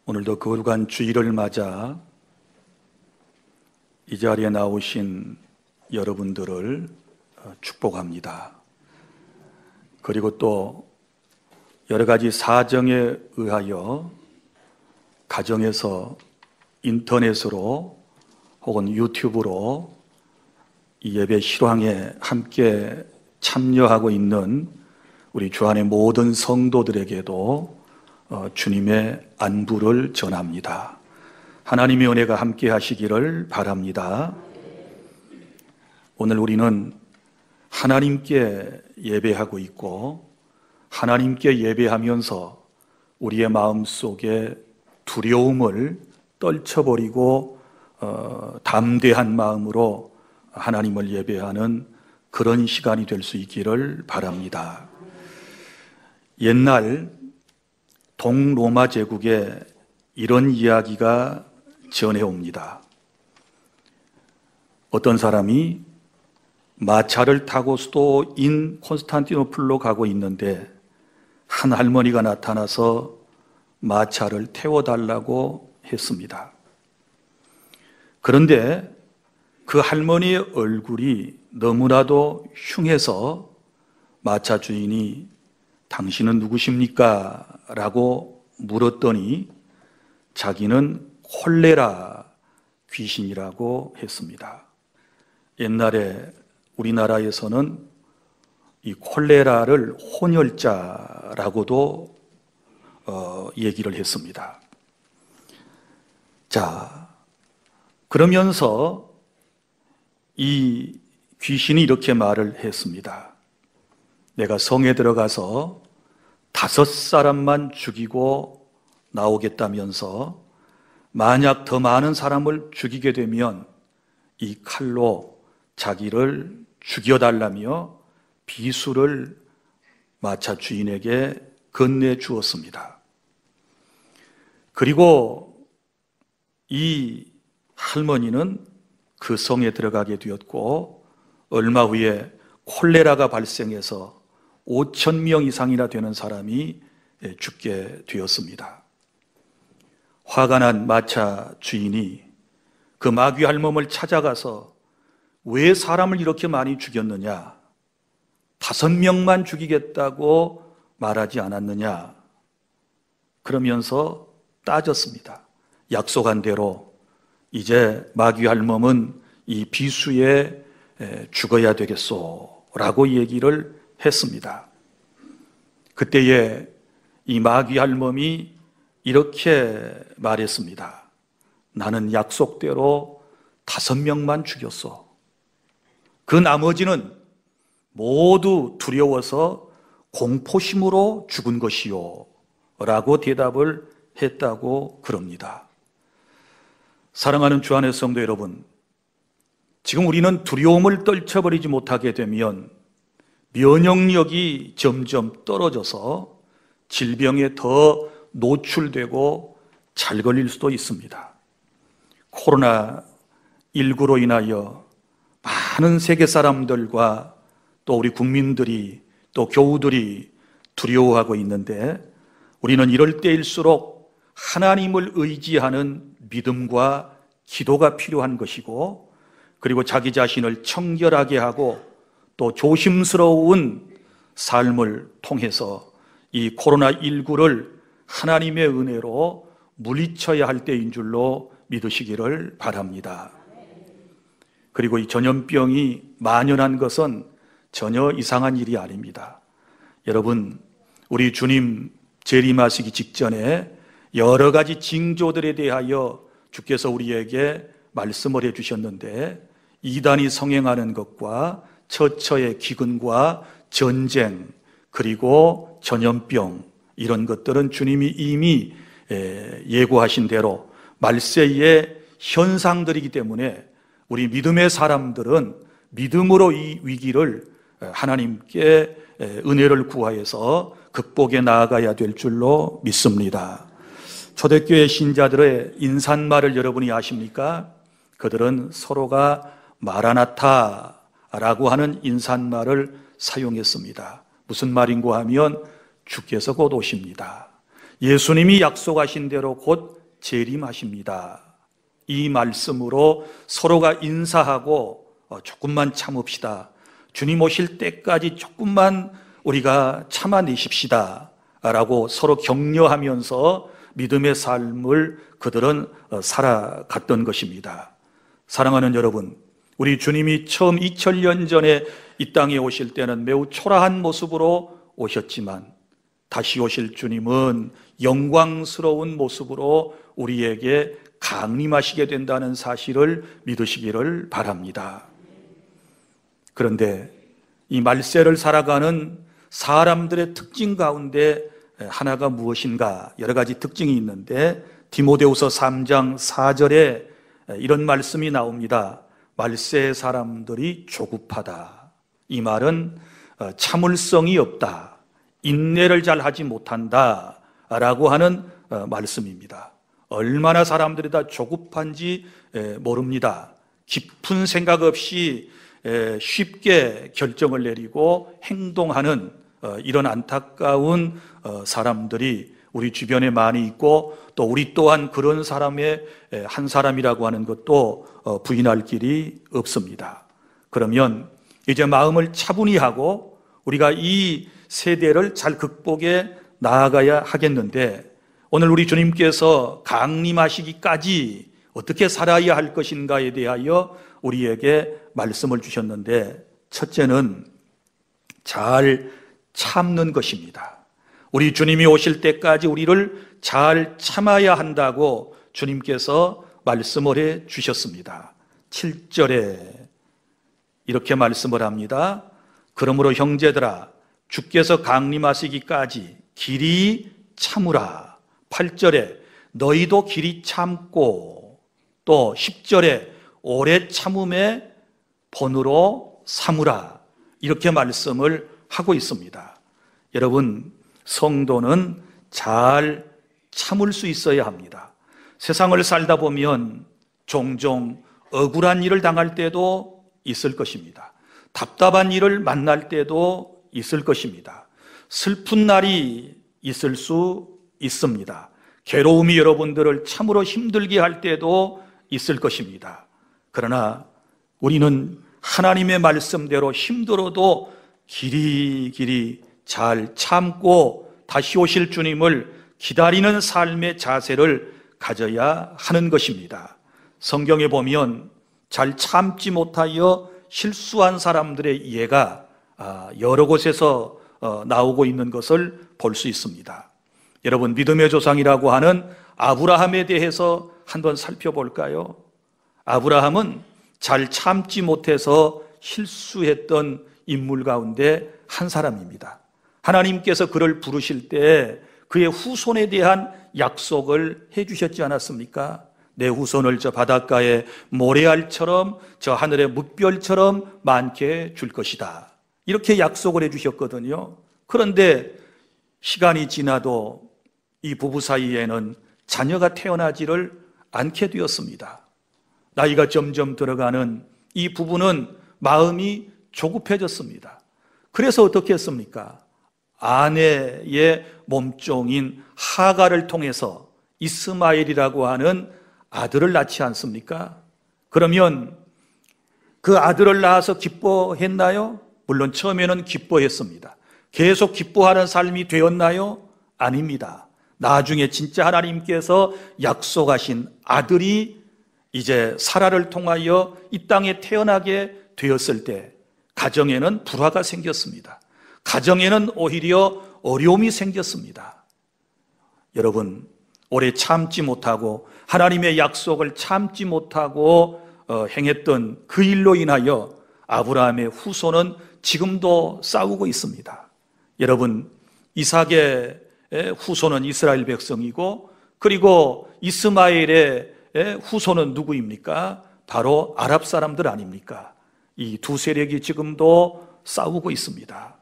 오늘도 거룩한 주일을 맞아 이 자리에 나오신 여러분들을 축복합니다. 그리고 또 여러 가지 사정에 의하여 가정에서 인터넷으로 혹은 유튜브로 이 예배 실황에 함께 참여하고 있는 우리 주 안의 모든 성도들에게도 주님의 안부를 전합니다. 하나님의 은혜가 함께 하시기를 바랍니다. 오늘 우리는 하나님께 예배하고 있고 하나님께 예배하면서 우리의 마음속에 두려움을 떨쳐버리고 담대한 마음으로 하나님을 예배하는 그런 시간이 될 수 있기를 바랍니다. 옛날 동로마 제국에 이런 이야기가 전해옵니다. 어떤 사람이 마차를 타고 수도인 콘스탄티노플로 가고 있는데 한 할머니가 나타나서 마차를 태워달라고 했습니다. 그런데 그 할머니의 얼굴이 너무나도 흉해서 마차 주인이 당신은 누구십니까? 라고 물었더니 자기는 콜레라 귀신이라고 했습니다. 옛날에 우리나라에서는 이 콜레라를 혼혈자라고도 얘기를 했습니다. 자, 그러면서 이 귀신이 이렇게 말을 했습니다. 내가 성에 들어가서 5사람만 죽이고 나오겠다면서 만약 더 많은 사람을 죽이게 되면 이 칼로 자기를 죽여달라며 비수를 마차 주인에게 건네주었습니다. 그리고 이 할머니는 그 성에 들어가게 되었고 얼마 후에 콜레라가 발생해서 5,000명 이상이나 되는 사람이 죽게 되었습니다. 화가 난 마차 주인이 그 마귀 할멈을 찾아가서 왜 사람을 이렇게 많이 죽였느냐? 5명만 죽이겠다고 말하지 않았느냐? 그러면서 따졌습니다. 약속한 대로 이제 마귀 할멈은 이 비수에 죽어야 되겠소 라고 얘기를 했습니다. 그때에 이 마귀 할멈이 이렇게 말했습니다. 나는 약속대로 5명만 죽였어. 그 나머지는 모두 두려워서 공포심으로 죽은 것이요 라고 대답을 했다고 그럽니다. 사랑하는 주 안의 성도 여러분, 지금 우리는 두려움을 떨쳐버리지 못하게 되면 면역력이 점점 떨어져서 질병에 더 노출되고 잘 걸릴 수도 있습니다. 코로나19로 인하여 많은 세계 사람들과 또 우리 국민들이 또 교우들이 두려워하고 있는데 우리는 이럴 때일수록 하나님을 의지하는 믿음과 기도가 필요한 것이고 그리고 자기 자신을 청결하게 하고 또 조심스러운 삶을 통해서 이 코로나19를 하나님의 은혜로 물리쳐야 할 때인 줄로 믿으시기를 바랍니다. 그리고 이 전염병이 만연한 것은 전혀 이상한 일이 아닙니다. 여러분, 우리 주님 재림하시기 직전에 여러 가지 징조들에 대하여 주께서 우리에게 말씀을 해주셨는데 이단이 성행하는 것과 처처의 기근과 전쟁 그리고 전염병 이런 것들은 주님이 이미 예고하신 대로 말세의 현상들이기 때문에 우리 믿음의 사람들은 믿음으로 이 위기를 하나님께 은혜를 구하여서 극복해 나아가야 될 줄로 믿습니다. 초대교회 신자들의 인사말을 여러분이 아십니까? 그들은 서로가 마라나타라고 하는 인사말을 사용했습니다. 무슨 말인고 하면 주께서 곧 오십니다. 예수님이 약속하신 대로 곧 재림하십니다. 이 말씀으로 서로가 인사하고 조금만 참읍시다. 주님 오실 때까지 조금만 우리가 참아내십시다 라고 서로 격려하면서 믿음의 삶을 그들은 살아갔던 것입니다. 사랑하는 여러분, 우리 주님이 처음 2000년 전에 이 땅에 오실 때는 매우 초라한 모습으로 오셨지만 다시 오실 주님은 영광스러운 모습으로 우리에게 강림하시게 된다는 사실을 믿으시기를 바랍니다. 그런데 이 말세를 살아가는 사람들의 특징 가운데 하나가 무엇인가? 여러 가지 특징이 있는데 디모데후서 3장 4절에 이런 말씀이 나옵니다. 말세 사람들이 조급하다. 이 말은 참을성이 없다, 인내를 잘 하지 못한다 라고 하는 말씀입니다. 얼마나 사람들이 다 조급한지 모릅니다. 깊은 생각 없이 쉽게 결정을 내리고 행동하는 이런 안타까운 사람들이 우리 주변에 많이 있고, 또 우리 또한 그런 사람의 한 사람이라고 하는 것도 부인할 길이 없습니다. 그러면 이제 마음을 차분히 하고 우리가 이 세대를 잘 극복해 나아가야 하겠는데, 오늘 우리 주님께서 강림하시기까지 어떻게 살아야 할 것인가에 대하여 우리에게 말씀을 주셨는데, 첫째는 잘 참는 것입니다. 우리 주님이 오실 때까지 우리를 잘 참아야 한다고 주님께서 말씀을 해 주셨습니다. 7절에 이렇게 말씀을 합니다. 그러므로 형제들아, 주께서 강림하시기까지 길이 참으라. 8절에 너희도 길이 참고, 또 10절에 오래 참음의 본으로 삼으라. 이렇게 말씀을 하고 있습니다. 여러분, 성도는 잘 참을 수 있어야 합니다. 세상을 살다 보면 종종 억울한 일을 당할 때도 있을 것입니다. 답답한 일을 만날 때도 있을 것입니다. 슬픈 날이 있을 수 있습니다. 괴로움이 여러분들을 참으로 힘들게 할 때도 있을 것입니다. 그러나 우리는 하나님의 말씀대로 힘들어도 길이 잘 참고 다시 오실 주님을 기다리는 삶의 자세를 가져야 하는 것입니다. 성경에 보면 잘 참지 못하여 실수한 사람들의 예가 여러 곳에서 나오고 있는 것을 볼 수 있습니다. 여러분, 믿음의 조상이라고 하는 아브라함에 대해서 한번 살펴볼까요? 아브라함은 잘 참지 못해서 실수했던 인물 가운데 한 사람입니다. 하나님께서 그를 부르실 때 그의 후손에 대한 약속을 해주셨지 않았습니까? 내 후손을 저 바닷가의 모래알처럼 저 하늘의 뭇별처럼 많게 줄 것이다, 이렇게 약속을 해주셨거든요. 그런데 시간이 지나도 이 부부 사이에는 자녀가 태어나지를 않게 되었습니다. 나이가 점점 들어가는 이 부부는 마음이 조급해졌습니다. 그래서 어떻게 했습니까? 아내의 몸종인 하가를 통해서 이스마엘이라고 하는 아들을 낳지 않습니까? 그러면 그 아들을 낳아서 기뻐했나요? 물론 처음에는 기뻐했습니다. 계속 기뻐하는 삶이 되었나요? 아닙니다. 나중에 진짜 하나님께서 약속하신 아들이 이제 사라를 통하여 이 땅에 태어나게 되었을 때 가정에는 불화가 생겼습니다. 가정에는 오히려 어려움이 생겼습니다. 여러분, 오래 참지 못하고 하나님의 약속을 참지 못하고 행했던 그 일로 인하여 아브라함의 후손은 지금도 싸우고 있습니다. 여러분, 이삭의 후손은 이스라엘 백성이고, 그리고 이스마엘의 후손은 누구입니까? 바로 아랍 사람들 아닙니까? 이 두 세력이 지금도 싸우고 있습니다.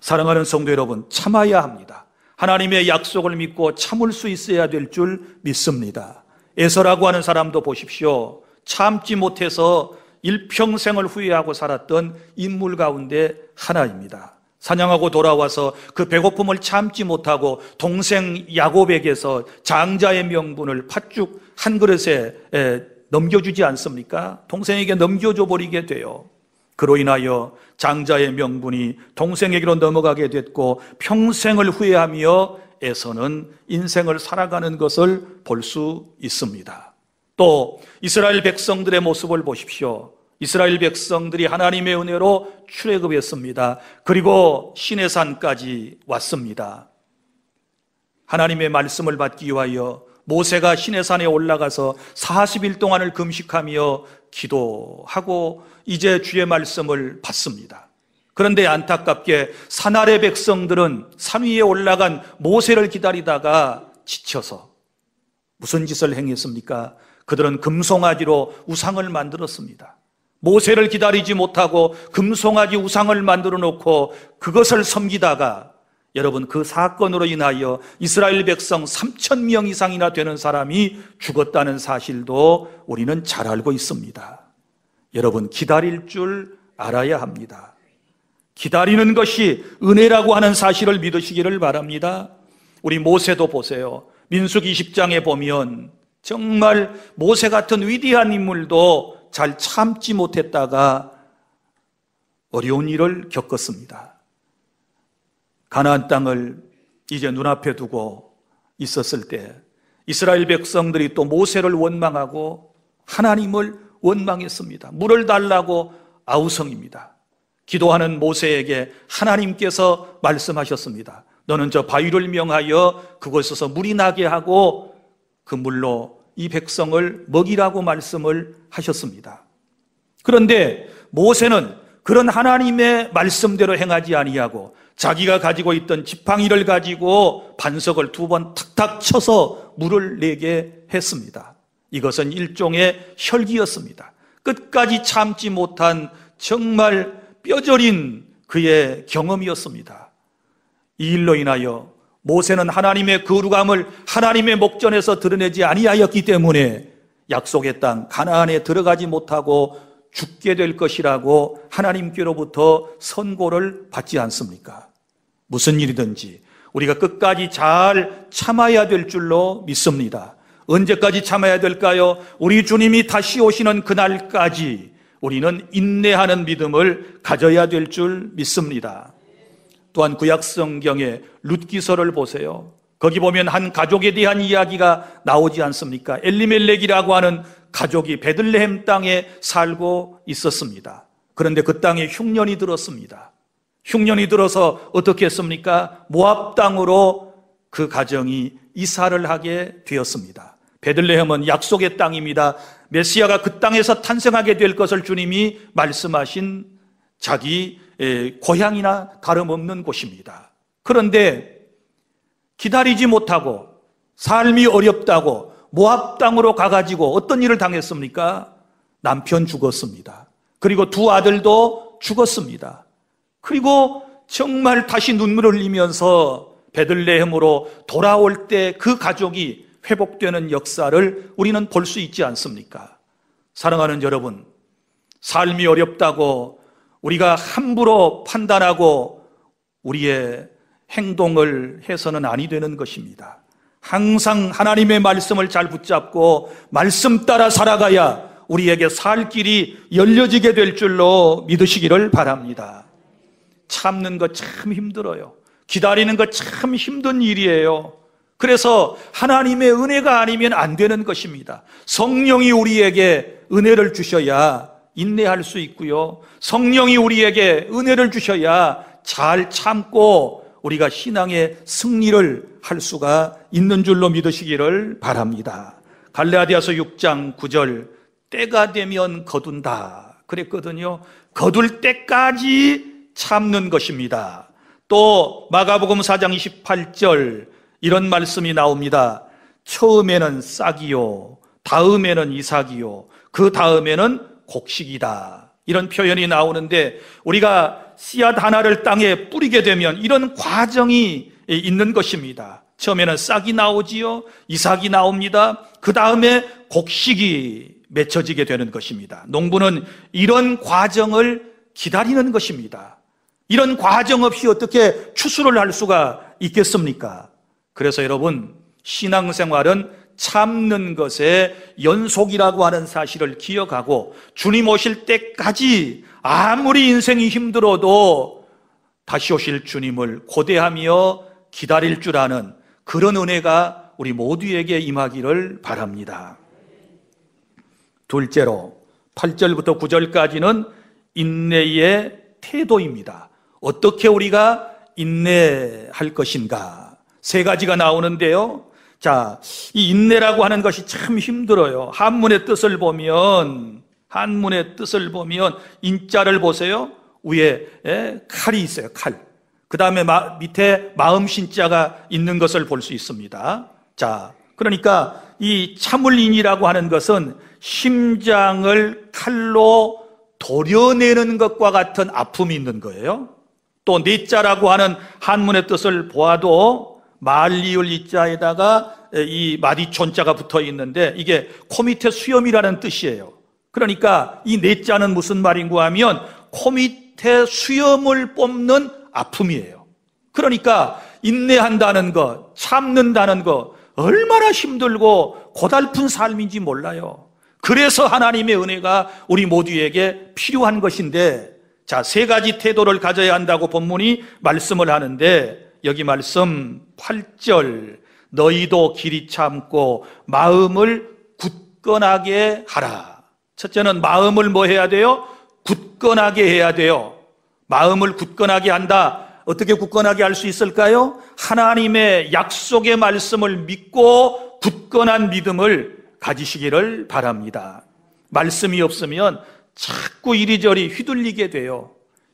사랑하는 성도 여러분, 참아야 합니다. 하나님의 약속을 믿고 참을 수 있어야 될 줄 믿습니다. 에서라고 하는 사람도 보십시오. 참지 못해서 일평생을 후회하고 살았던 인물 가운데 하나입니다. 사냥하고 돌아와서 그 배고픔을 참지 못하고 동생 야곱에게서 장자의 명분을 팥죽 한 그릇에 넘겨주지 않습니까? 동생에게 넘겨줘 버리게 돼요. 그로 인하여 장자의 명분이 동생에게로 넘어가게 됐고 평생을 후회하며 에서는 인생을 살아가는 것을 볼 수 있습니다. 또 이스라엘 백성들의 모습을 보십시오. 이스라엘 백성들이 하나님의 은혜로 출애굽했습니다. 그리고 시내산까지 왔습니다. 하나님의 말씀을 받기 위하여 모세가 시내산에 올라가서 40일 동안을 금식하며 기도하고 이제 주의 말씀을 받습니다. 그런데 안타깝게 산 아래 백성들은 산 위에 올라간 모세를 기다리다가 지쳐서 무슨 짓을 행했습니까? 그들은 금송아지로 우상을 만들었습니다. 모세를 기다리지 못하고 금송아지 우상을 만들어 놓고 그것을 섬기다가 여러분 그 사건으로 인하여 이스라엘 백성 3,000명 이상이나 되는 사람이 죽었다는 사실도 우리는 잘 알고 있습니다. 여러분 기다릴 줄 알아야 합니다. 기다리는 것이 은혜라고 하는 사실을 믿으시기를 바랍니다. 우리 모세도 보세요. 민수기 20장에 보면 정말 모세 같은 위대한 인물도 잘 참지 못했다가 어려운 일을 겪었습니다. 가나안 땅을 이제 눈앞에 두고 있었을 때 이스라엘 백성들이 또 모세를 원망하고 하나님을 원망했습니다. 물을 달라고 아우성입니다. 기도하는 모세에게 하나님께서 말씀하셨습니다. 너는 저 바위를 명하여 그곳에서 물이 나게 하고 그 물로 이 백성을 먹이라고 말씀을 하셨습니다. 그런데 모세는 그런 하나님의 말씀대로 행하지 아니하고 자기가 가지고 있던 지팡이를 가지고 반석을 2번 탁탁 쳐서 물을 내게 했습니다. 이것은 일종의 혈기였습니다. 끝까지 참지 못한 정말 뼈저린 그의 경험이었습니다. 이 일로 인하여 모세는 하나님의 거룩함을 하나님의 목전에서 드러내지 아니하였기 때문에 약속의 땅 가나안에 들어가지 못하고 죽게 될 것이라고 하나님께로부터 선고를 받지 않습니까? 무슨 일이든지 우리가 끝까지 잘 참아야 될 줄로 믿습니다. 언제까지 참아야 될까요? 우리 주님이 다시 오시는 그날까지 우리는 인내하는 믿음을 가져야 될 줄 믿습니다. 또한 구약성경의 룻기서를 보세요. 거기 보면 한 가족에 대한 이야기가 나오지 않습니까? 엘리멜렉이라고 하는 가족이 베들레헴 땅에 살고 있었습니다. 그런데 그 땅에 흉년이 들었습니다. 흉년이 들어서 어떻게 했습니까? 모압 땅으로 그 가정이 이사를 하게 되었습니다. 베들레헴은 약속의 땅입니다. 메시아가 그 땅에서 탄생하게 될 것을 주님이 말씀하신 자기 고향이나 다름없는 곳입니다. 그런데 기다리지 못하고 삶이 어렵다고 모압 땅으로 가가지고 어떤 일을 당했습니까? 남편 죽었습니다. 그리고 2 아들도 죽었습니다. 그리고 정말 다시 눈물을 흘리면서 베들레헴으로 돌아올 때 그 가족이 회복되는 역사를 우리는 볼 수 있지 않습니까? 사랑하는 여러분, 삶이 어렵다고 우리가 함부로 판단하고 우리의 행동을 해서는 아니 되는 것입니다. 항상 하나님의 말씀을 잘 붙잡고 말씀 따라 살아가야 우리에게 살 길이 열려지게 될 줄로 믿으시기를 바랍니다. 참는 것 참 힘들어요. 기다리는 것 참 힘든 일이에요. 그래서 하나님의 은혜가 아니면 안 되는 것입니다. 성령이 우리에게 은혜를 주셔야 인내할 수 있고요. 성령이 우리에게 은혜를 주셔야 잘 참고 우리가 신앙의 승리를 할 수가 있는 줄로 믿으시기를 바랍니다. 갈라디아서 6장 9절 때가 되면 거둔다 그랬거든요. 거둘 때까지 참는 것입니다. 또 마가복음 4장 28절 이런 말씀이 나옵니다. 처음에는 싹이요, 다음에는 이삭이요, 그 다음에는 곡식이다. 이런 표현이 나오는데 우리가 씨앗 하나를 땅에 뿌리게 되면 이런 과정이 있는 것입니다. 처음에는 싹이 나오지요, 이삭이 나옵니다. 그 다음에 곡식이 맺혀지게 되는 것입니다. 농부는 이런 과정을 기다리는 것입니다. 이런 과정 없이 어떻게 추수를 할 수가 있겠습니까? 그래서 여러분, 신앙생활은 참는 것의 연속이라고 하는 사실을 기억하고 주님 오실 때까지 아무리 인생이 힘들어도 다시 오실 주님을 고대하며 기다릴 줄 아는 그런 은혜가 우리 모두에게 임하기를 바랍니다. 둘째로 8절부터 9절까지는 인내의 태도입니다. 어떻게 우리가 인내할 것인가? 세 가지가 나오는데요. 자, 이 인내라고 하는 것이 참 힘들어요. 한문의 뜻을 보면 인자를 보세요. 위에 칼이 있어요. 칼. 그 다음에 밑에 마음 신자가 있는 것을 볼 수 있습니다. 자, 그러니까 이 참을인이라고 하는 것은 심장을 칼로 도려내는 것과 같은 아픔이 있는 거예요. 또 내자라고 하는 한문의 뜻을 보아도 말리을 이자에다가 이 마디촌자가 붙어 있는데 이게 코 밑에 수염이라는 뜻이에요. 그러니까 이 내자는 무슨 말인가 하면 코 밑에 수염을 뽑는 아픔이에요. 그러니까 인내한다는 것, 참는다는 것 얼마나 힘들고 고달픈 삶인지 몰라요. 그래서 하나님의 은혜가 우리 모두에게 필요한 것인데, 자, 세 가지 태도를 가져야 한다고 본문이 말씀을 하는데, 여기 말씀 8절, 너희도 길이 참고 마음을 굳건하게 하라. 첫째는 마음을 뭐 해야 돼요? 굳건하게 해야 돼요. 마음을 굳건하게 한다. 어떻게 굳건하게 할 수 있을까요? 하나님의 약속의 말씀을 믿고 굳건한 믿음을 가지시기를 바랍니다. 말씀이 없으면 자꾸 이리저리 휘둘리게 돼요.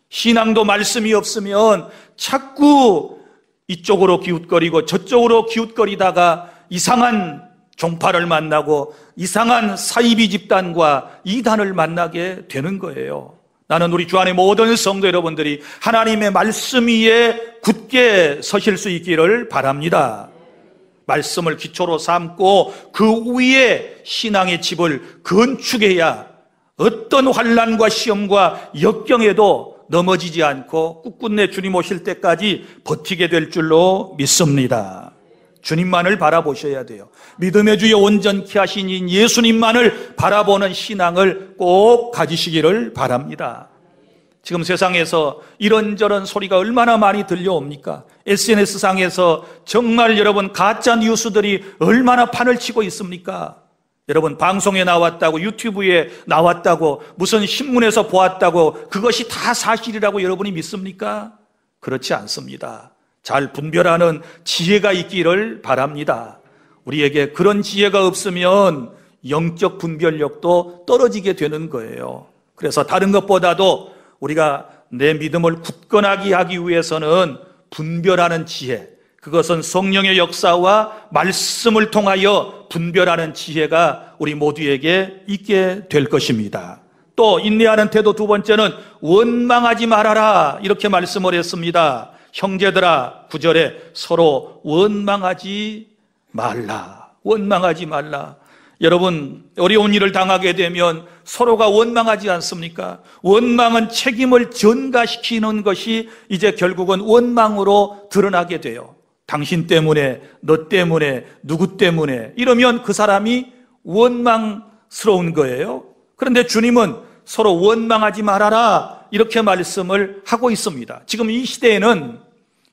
신앙도 말씀이 없으면 자꾸 이쪽으로 기웃거리고 저쪽으로 기웃거리다가 이상한 종파를 만나고 이상한 사이비 집단과 이단을 만나게 되는 거예요. 나는 우리 주 안의 모든 성도 여러분들이 하나님의 말씀 위에 굳게 서실 수 있기를 바랍니다. 말씀을 기초로 삼고 그 위에 신앙의 집을 건축해야 어떤 환난과 시험과 역경에도 넘어지지 않고 끝끝내 주님 오실 때까지 버티게 될 줄로 믿습니다. 주님만을 바라보셔야 돼요. 믿음의 주여 온전케 하신 이 예수님만을 바라보는 신앙을 꼭 가지시기를 바랍니다. 지금 세상에서 이런저런 소리가 얼마나 많이 들려옵니까? SNS상에서 정말 여러분 가짜 뉴스들이 얼마나 판을 치고 있습니까? 여러분 방송에 나왔다고, 유튜브에 나왔다고, 무슨 신문에서 보았다고 그것이 다 사실이라고 여러분이 믿습니까? 그렇지 않습니다. 잘 분별하는 지혜가 있기를 바랍니다. 우리에게 그런 지혜가 없으면 영적 분별력도 떨어지게 되는 거예요. 그래서 다른 것보다도 우리가 내 믿음을 굳건하게 하기 위해서는 분별하는 지혜, 그것은 성령의 역사와 말씀을 통하여 분별하는 지혜가 우리 모두에게 있게 될 것입니다. 또 인내하는 태도 두 번째는 원망하지 말아라, 이렇게 말씀을 했습니다. 형제들아, 9절에 서로 원망하지 말라. 원망하지 말라. 여러분, 어려운 일을 당하게 되면 서로가 원망하지 않습니까? 원망은 책임을 전가시키는 것이 이제 결국은 원망으로 드러나게 돼요. 당신 때문에, 너 때문에, 누구 때문에 이러면 그 사람이 원망스러운 거예요. 그런데 주님은 서로 원망하지 말아라, 이렇게 말씀을 하고 있습니다. 지금 이 시대에는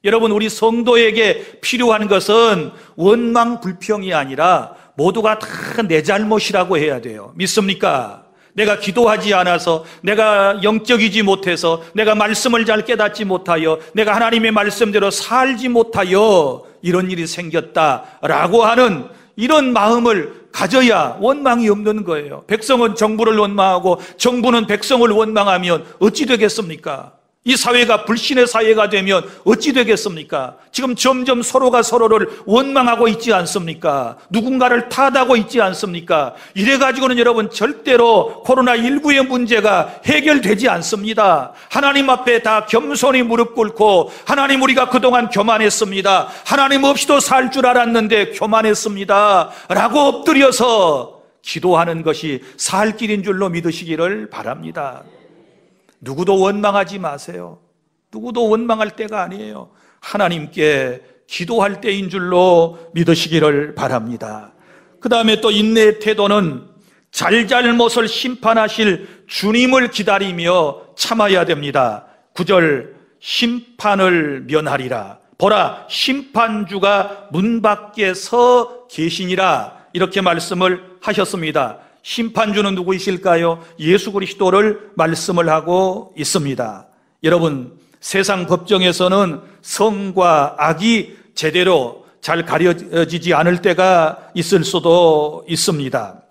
여러분, 우리 성도에게 필요한 것은 원망 불평이 아니라 모두가 다 내 잘못이라고 해야 돼요. 믿습니까? 내가 기도하지 않아서, 내가 영적이지 못해서, 내가 말씀을 잘 깨닫지 못하여, 내가 하나님의 말씀대로 살지 못하여 이런 일이 생겼다라고 하는 이런 마음을 가져야 원망이 없는 거예요. 백성은 정부를 원망하고 정부는 백성을 원망하면 어찌 되겠습니까? 이 사회가 불신의 사회가 되면 어찌 되겠습니까? 지금 점점 서로가 서로를 원망하고 있지 않습니까? 누군가를 탓하고 있지 않습니까? 이래가지고는 여러분 절대로 코로나19의 문제가 해결되지 않습니다. 하나님 앞에 다 겸손히 무릎 꿇고, 하나님, 우리가 그동안 교만했습니다. 하나님 없이도 살 줄 알았는데 교만했습니다 라고 엎드려서 기도하는 것이 살 길인 줄로 믿으시기를 바랍니다. 누구도 원망하지 마세요. 누구도 원망할 때가 아니에요. 하나님께 기도할 때인 줄로 믿으시기를 바랍니다. 그 다음에 또 인내의 태도는 잘잘못을 심판하실 주님을 기다리며 참아야 됩니다. 9절, 심판을 면하리라. 보라, 심판주가 문 밖에 서 계시니라. 이렇게 말씀을 하셨습니다. 심판주는 누구이실까요? 예수 그리스도를 말씀을 하고 있습니다. 여러분, 세상 법정에서는 성과 악이 제대로 잘 가려지지 않을 때가 있을 수도 있습니다.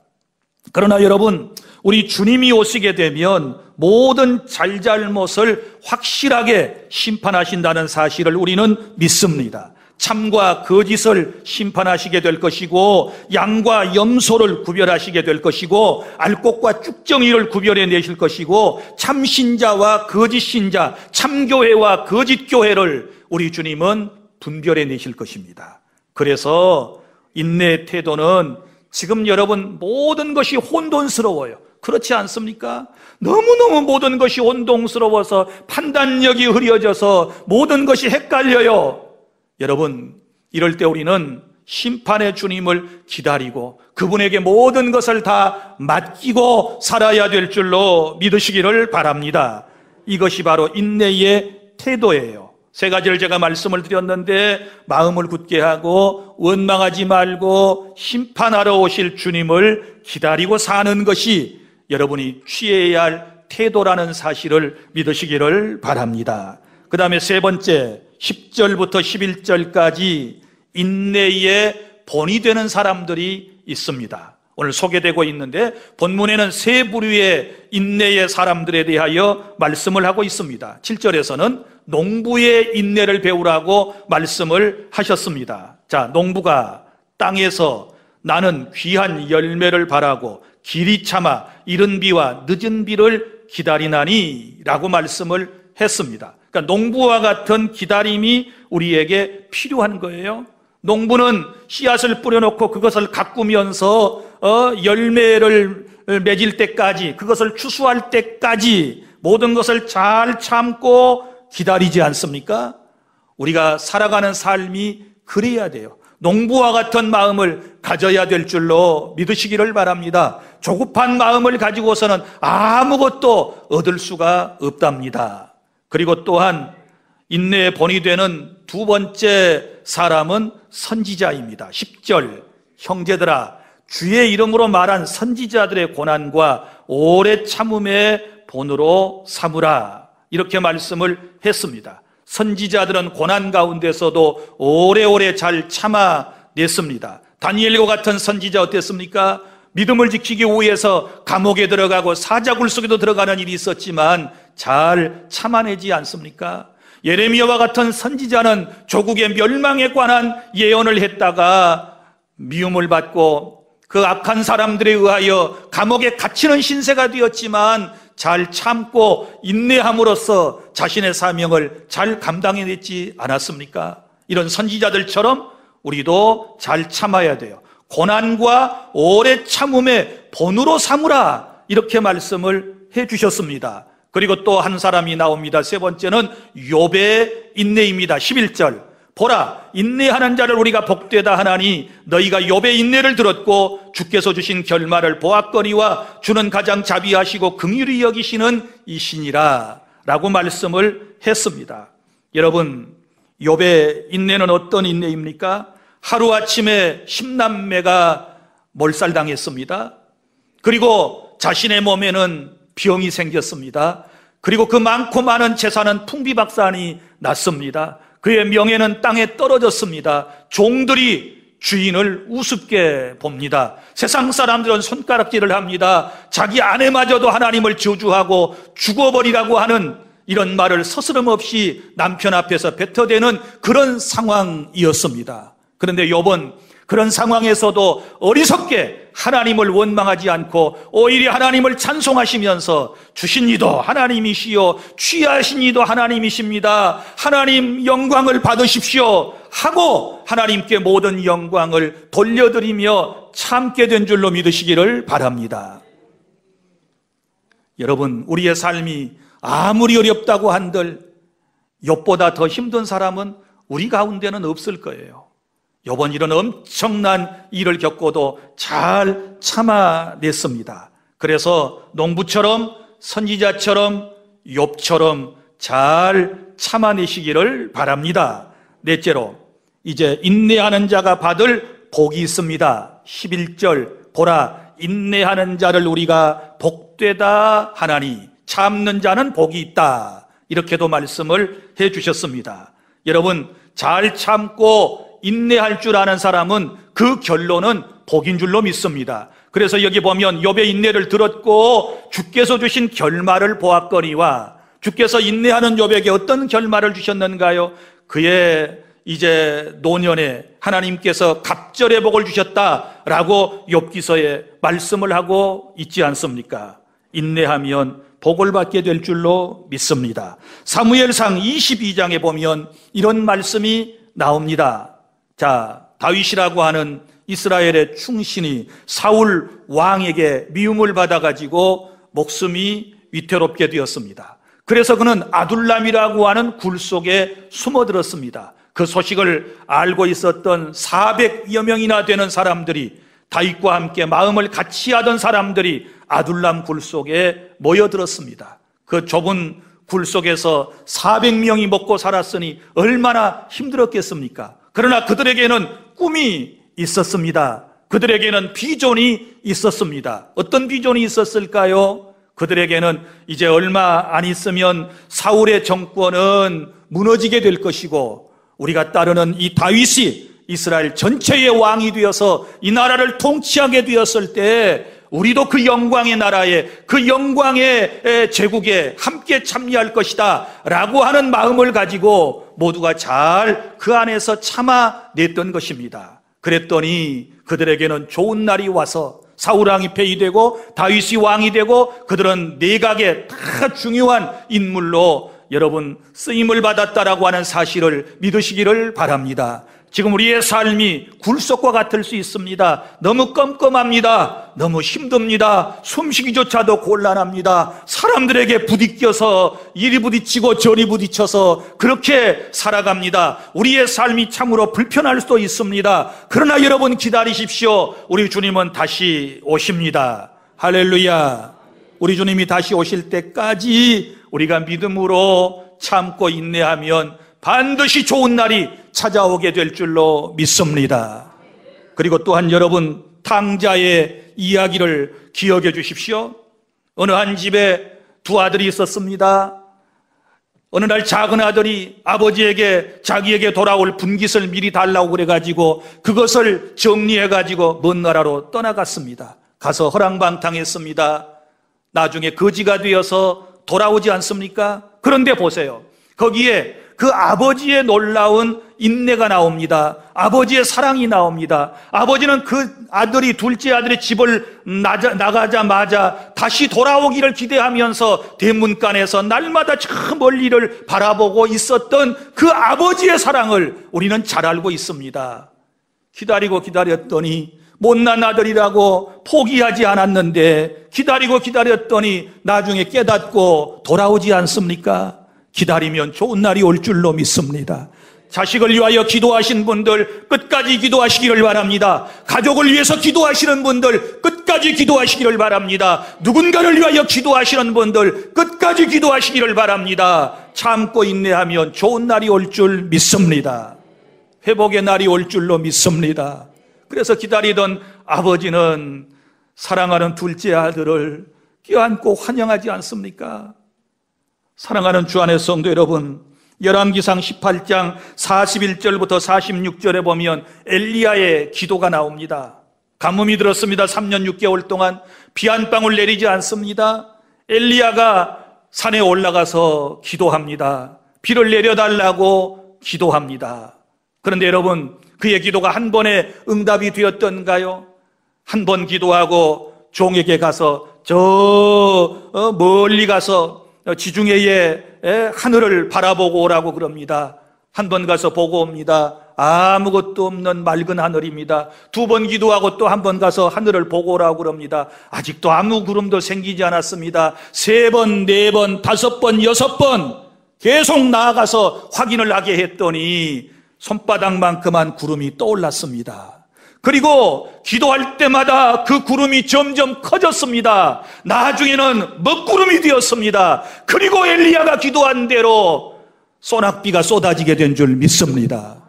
그러나 여러분, 우리 주님이 오시게 되면 모든 잘잘못을 확실하게 심판하신다는 사실을 우리는 믿습니다. 참과 거짓을 심판하시게 될 것이고, 양과 염소를 구별하시게 될 것이고, 알곡과 쭉정이를 구별해 내실 것이고, 참신자와 거짓신자, 참교회와 거짓교회를 우리 주님은 분별해 내실 것입니다. 그래서 인내의 태도는 지금 여러분 모든 것이 혼돈스러워요. 그렇지 않습니까? 너무너무 모든 것이 혼동스러워서 판단력이 흐려져서 모든 것이 헷갈려요. 여러분, 이럴 때 우리는 심판의 주님을 기다리고 그분에게 모든 것을 다 맡기고 살아야 될 줄로 믿으시기를 바랍니다. 이것이 바로 인내의 태도예요. 세 가지를 제가 말씀을 드렸는데, 마음을 굳게 하고 원망하지 말고 심판하러 오실 주님을 기다리고 사는 것이 여러분이 취해야 할 태도라는 사실을 믿으시기를 바랍니다. 그 다음에 세 번째, 10절부터 11절까지 인내의 본이 되는 사람들이 있습니다. 오늘 소개되고 있는데, 본문에는 세 부류의 인내의 사람들에 대하여 말씀을 하고 있습니다. 7절에서는 농부의 인내를 배우라고 말씀을 하셨습니다. 자, 농부가 땅에서 나는 귀한 열매를 바라고 길이 참아 이른 비와 늦은 비를 기다리나니 라고 말씀을 했습니다. 그러니까 농부와 같은 기다림이 우리에게 필요한 거예요. 농부는 씨앗을 뿌려놓고 그것을 가꾸면서 열매를 맺을 때까지, 그것을 추수할 때까지 모든 것을 잘 참고 기다리지 않습니까? 우리가 살아가는 삶이 그래야 돼요. 농부와 같은 마음을 가져야 될 줄로 믿으시기를 바랍니다. 조급한 마음을 가지고서는 아무것도 얻을 수가 없답니다. 그리고 또한 인내의 본이 되는 두 번째 사람은 선지자입니다. 10절, 형제들아, 주의 이름으로 말한 선지자들의 고난과 오래 참음의 본으로 삼으라. 이렇게 말씀을 했습니다. 선지자들은 고난 가운데서도 오래오래 잘 참아냈습니다. 다니엘과 같은 선지자 어땠습니까? 믿음을 지키기 위해서 감옥에 들어가고 사자굴 속에도 들어가는 일이 있었지만 잘 참아내지 않습니까? 예레미야와 같은 선지자는 조국의 멸망에 관한 예언을 했다가 미움을 받고 그 악한 사람들에 의하여 감옥에 갇히는 신세가 되었지만 잘 참고 인내함으로써 자신의 사명을 잘 감당해냈지 않았습니까? 이런 선지자들처럼 우리도 잘 참아야 돼요. 고난과 오래 참음의 본으로 삼으라, 이렇게 말씀을 해주셨습니다. 그리고 또 한 사람이 나옵니다. 세 번째는 욥의 인내입니다. 11절, 보라, 인내하는 자를 우리가 복되다 하나니 너희가 욥의 인내를 들었고 주께서 주신 결말을 보았거니와 주는 가장 자비하시고 긍휼히 여기시는 이시니라 라고 말씀을 했습니다. 여러분, 욥의 인내는 어떤 인내입니까? 하루아침에 10남매가 몰살당했습니다. 그리고 자신의 몸에는 병이 생겼습니다. 그리고 그 많고 많은 재산은 풍비박산이 났습니다. 그의 명예는 땅에 떨어졌습니다. 종들이 주인을 우습게 봅니다. 세상 사람들은 손가락질을 합니다. 자기 아내마저도 하나님을 저주하고 죽어버리라고 하는 이런 말을 서스럼없이 남편 앞에서 뱉어대는 그런 상황이었습니다. 그런데 욥은 그런 상황에서도 어리석게 하나님을 원망하지 않고 오히려 하나님을 찬송하시면서 주신 이도 하나님이시요 취하신 이도 하나님이십니다. 하나님 영광을 받으십시오 하고 하나님께 모든 영광을 돌려드리며 참게 된 줄로 믿으시기를 바랍니다. 여러분, 우리의 삶이 아무리 어렵다고 한들 욥보다 더 힘든 사람은 우리 가운데는 없을 거예요. 욥은 이런 엄청난 일을 겪고도 잘 참아냈습니다. 그래서 농부처럼 선지자처럼 욥처럼 잘 참아내시기를 바랍니다. 넷째로, 이제 인내하는 자가 받을 복이 있습니다. 11절, 보라, 인내하는 자를 우리가 복되다 하나니 참는 자는 복이 있다. 이렇게도 말씀을 해 주셨습니다. 여러분, 잘 참고 인내할 줄 아는 사람은 그 결론은 복인 줄로 믿습니다. 그래서 여기 보면 욥의 인내를 들었고 주께서 주신 결말을 보았거니와, 주께서 인내하는 욥에게 어떤 결말을 주셨는가요? 그의 이제 노년에 하나님께서 갑절의 복을 주셨다라고 욥기서에 말씀을 하고 있지 않습니까? 인내하면 복을 받게 될 줄로 믿습니다. 사무엘상 22장에 보면 이런 말씀이 나옵니다. 자, 다윗이라고 하는 이스라엘의 충신이 사울 왕에게 미움을 받아가지고 목숨이 위태롭게 되었습니다. 그래서 그는 아둘람이라고 하는 굴 속에 숨어들었습니다. 그 소식을 알고 있었던 400여 명이나 되는 사람들이, 다윗과 함께 마음을 같이 하던 사람들이 아둘람 굴 속에 모여들었습니다. 그 좁은 굴 속에서 400명이 먹고 살았으니 얼마나 힘들었겠습니까? 그러나 그들에게는 꿈이 있었습니다. 그들에게는 비전이 있었습니다. 어떤 비전이 있었을까요? 그들에게는 이제 얼마 안 있으면 사울의 정권은 무너지게 될 것이고, 우리가 따르는 이 다윗이 이스라엘 전체의 왕이 되어서 이 나라를 통치하게 되었을 때 우리도 그 영광의 나라에, 그 영광의 제국에 함께 참여할 것이다 라고 하는 마음을 가지고 모두가 잘 그 안에서 참아냈던 것입니다. 그랬더니 그들에게는 좋은 날이 와서 사울왕이 폐위되고 다윗이 왕이 되고 그들은 내각의 다 중요한 인물로 여러분 쓰임을 받았다라고 하는 사실을 믿으시기를 바랍니다. 지금 우리의 삶이 굴속과 같을 수 있습니다. 너무 껌껌합니다. 너무 힘듭니다. 숨쉬기조차도 곤란합니다. 사람들에게 부딪혀서 이리 부딪히고 저리 부딪혀서 그렇게 살아갑니다. 우리의 삶이 참으로 불편할 수도 있습니다. 그러나 여러분 기다리십시오. 우리 주님은 다시 오십니다. 할렐루야. 우리 주님이 다시 오실 때까지 우리가 믿음으로 참고 인내하면 반드시 좋은 날이 찾아오게 될 줄로 믿습니다. 그리고 또한 여러분, 탕자의 이야기를 기억해 주십시오. 어느 한 집에 두 아들이 있었습니다. 어느 날 작은 아들이 아버지에게 자기에게 돌아올 분깃을 미리 달라고 그래가지고 그것을 정리해가지고 먼 나라로 떠나갔습니다. 가서 허랑방탕했습니다. 나중에 거지가 되어서 돌아오지 않습니까? 그런데 보세요. 거기에 그 아버지의 놀라운 인내가 나옵니다. 아버지의 사랑이 나옵니다. 아버지는 그 아들이, 둘째 아들의 집을 나가자마자 다시 돌아오기를 기대하면서 대문간에서 날마다 저 멀리를 바라보고 있었던 그 아버지의 사랑을 우리는 잘 알고 있습니다. 기다리고 기다렸더니 못난 아들이라고 포기하지 않았는데 기다리고 기다렸더니 나중에 깨닫고 돌아오지 않습니까? 기다리면 좋은 날이 올 줄로 믿습니다. 자식을 위하여 기도하신 분들 끝까지 기도하시기를 바랍니다. 가족을 위해서 기도하시는 분들 끝까지 기도하시기를 바랍니다. 누군가를 위하여 기도하시는 분들 끝까지 기도하시기를 바랍니다. 참고 인내하면 좋은 날이 올 줄 믿습니다. 회복의 날이 올 줄로 믿습니다. 그래서 기다리던 아버지는 사랑하는 둘째 아들을 껴안고 환영하지 않습니까? 사랑하는 주 안의 성도 여러분, 열왕기상 18장 41절부터 46절에 보면 엘리야의 기도가 나옵니다. 가뭄이 들었습니다. 3년 6개월 동안 비 한 방울 내리지 않습니다. 엘리야가 산에 올라가서 기도합니다. 비를 내려달라고 기도합니다. 그런데 여러분, 그의 기도가 한 번에 응답이 되었던가요? 한 번 기도하고 종에게 가서 멀리 가서 지중해의 하늘을 바라보고 오라고 그럽니다. 한 번 가서 보고 옵니다. 아무것도 없는 맑은 하늘입니다. 두 번 기도하고 또 한 번 가서 하늘을 보고 오라고 그럽니다. 아직도 아무 구름도 생기지 않았습니다. 세 번, 네 번, 다섯 번, 여섯 번 계속 나아가서 확인을 하게 했더니 손바닥만큼한 구름이 떠올랐습니다. 그리고 기도할 때마다 그 구름이 점점 커졌습니다. 나중에는 먹구름이 되었습니다. 그리고 엘리야가 기도한 대로 소낙비가 쏟아지게 된 줄 믿습니다.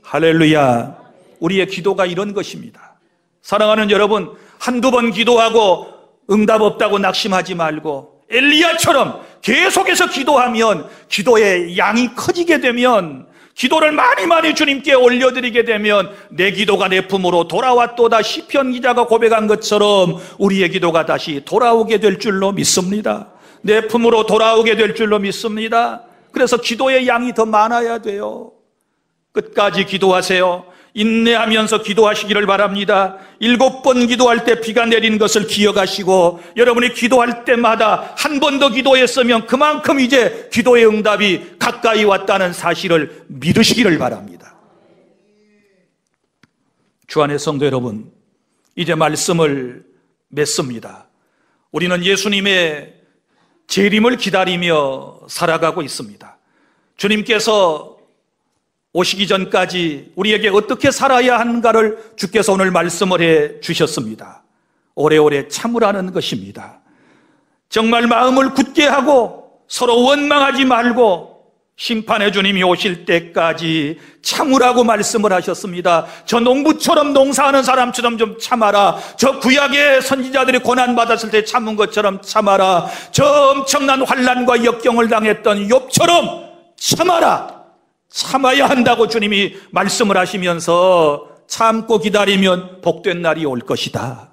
할렐루야. 우리의 기도가 이런 것입니다. 사랑하는 여러분, 한두 번 기도하고 응답 없다고 낙심하지 말고 엘리야처럼 계속해서 기도하면, 기도의 양이 커지게 되면, 기도를 많이 주님께 올려드리게 되면 내 기도가 내 품으로 돌아왔도다. 시편 기자가 고백한 것처럼 우리의 기도가 다시 돌아오게 될 줄로 믿습니다. 내 품으로 돌아오게 될 줄로 믿습니다. 그래서 기도의 양이 더 많아야 돼요. 끝까지 기도하세요. 인내하면서 기도하시기를 바랍니다. 7번 기도할 때 비가 내린 것을 기억하시고, 여러분이 기도할 때마다 한 번 더 기도했으면 그만큼 이제 기도의 응답이 가까이 왔다는 사실을 믿으시기를 바랍니다. 주 안의 성도 여러분, 이제 말씀을 맺습니다. 우리는 예수님의 재림을 기다리며 살아가고 있습니다. 주님께서 오시기 전까지 우리에게 어떻게 살아야 하는가를 주께서 오늘 말씀을 해 주셨습니다. 오래오래 참으라는 것입니다. 정말 마음을 굳게 하고 서로 원망하지 말고 심판의 주님이 오실 때까지 참으라고 말씀을 하셨습니다. 저 농부처럼 농사하는 사람처럼 좀 참아라. 저 구약의 선지자들이 고난받았을 때 참은 것처럼 참아라. 저 엄청난 환난과 역경을 당했던 욥처럼 참아라. 참아야 한다고 주님이 말씀을 하시면서 참고 기다리면 복된 날이 올 것이다.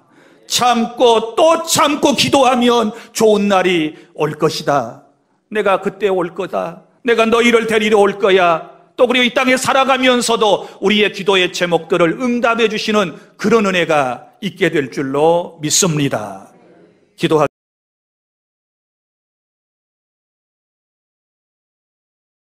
참고 또 참고 기도하면 좋은 날이 올 것이다. 내가 그때 올 거다. 내가 너희를 데리러 올 거야. 또 그리고 이 땅에 살아가면서도 우리의 기도의 제목들을 응답해 주시는 그런 은혜가 있게 될 줄로 믿습니다. 기도하